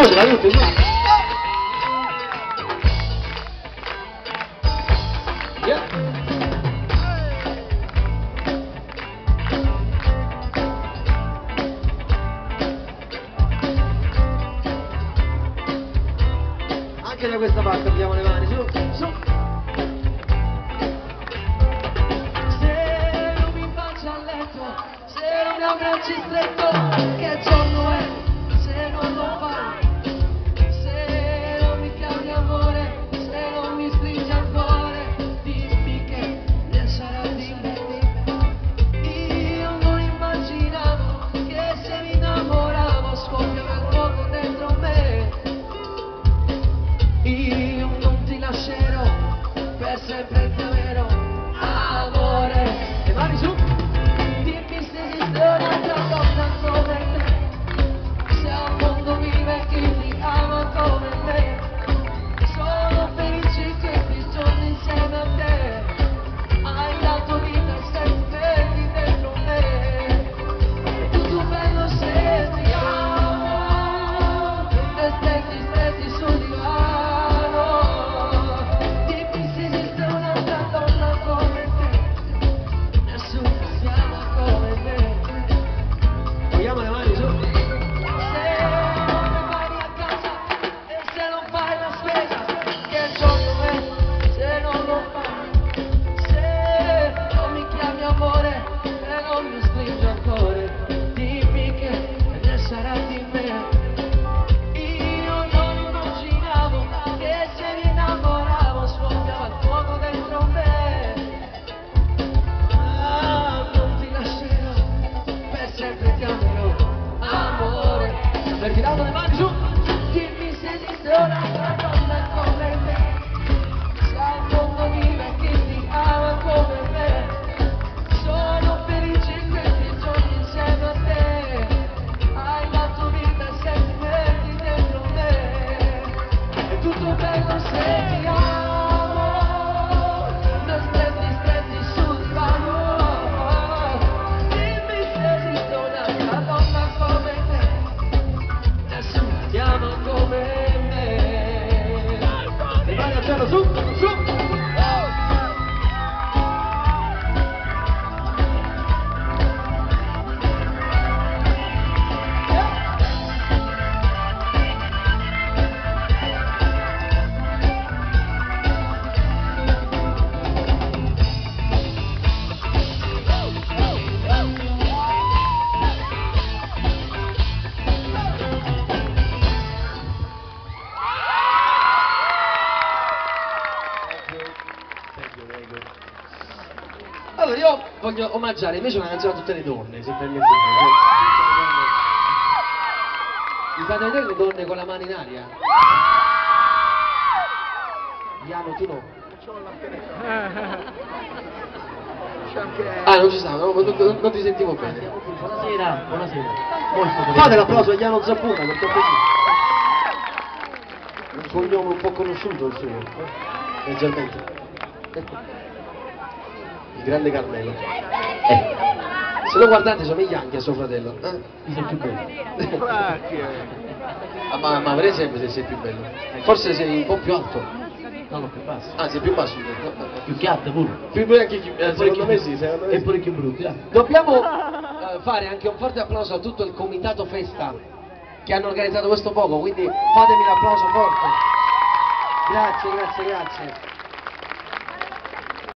musica, tutti, su. Yeah. Anche da questa parte abbiamo le mani, su, su. Se non mi faccio a letto, se non mi abbracci stretto, che giorno è, se non lo fai, se non mi chiami amore, se non mi stringi al cuore, dimmi che ne sarà di me. Io non immaginavo che se mi innamoravo scoppiava il fuoco dentro me. Io non ti lascerò, per sempre ti amerò, amore. Le mani su. Dimmi se esiste un'altra donna come te, se al mondo vive chi ti ama come me. Sono felice che questi giorni insieme a te, hai dato vita e sei fermi dentro me. È tutto bello se ti amo, e stretti stretti sul divano. Dimmi se esiste un'altra donna come te, nessuno si ama come me. Togliamo le mani, su. Se non mi vai a casa e se non fai la spesa, che giorno è, se non lo fai, se non mi chiami amore, se non mi stringi al cuore, dimmi che ne sarà di me. Io non immaginavo che se mi innamoravo scoppiava il fuoco dentro me. Ah, non ti lascerò, per sempre ti amerò, amore. Sempre tirando le mani su. Dimmi se esiste un'altra donna come me, se al mondo vive chi ti ama come me. Sono felice in questi giorni insieme a te, hai dato vita e sei fermi dentro me. È tutto bello se ti amo, noi stretti stretti sul divano. Dimmi se esiste un'altra donna come te, nessuno ti ama come me. Le mani al cielo, su, su. Allora io voglio omaggiare invece una canzone a tutte le donne, se permettete. Mi fate vedere le donne con la mano in aria? Iano, tu no? Ah, non ci stavo, non ti sentivo bene. Buonasera, buonasera. Molto bene. Fate l'applauso a Iano Zappuna, perché è un cognome un po' conosciuto il suo, leggermente. Il grande Carmelo. Se lo guardate somiglia anche a suo fratello. Mi sei più bello. Ma per esempio se sei più bello. Forse sei un po' più alto. No, no, più basso. Ah, sei più basso. Più chiatto pure. Secondo me sì, secondo me E sì. pure più brutto. Dobbiamo fare anche un forte applauso a tutto il comitato festa che hanno organizzato questo poco, quindi fatemi un applauso forte. Grazie, grazie, grazie.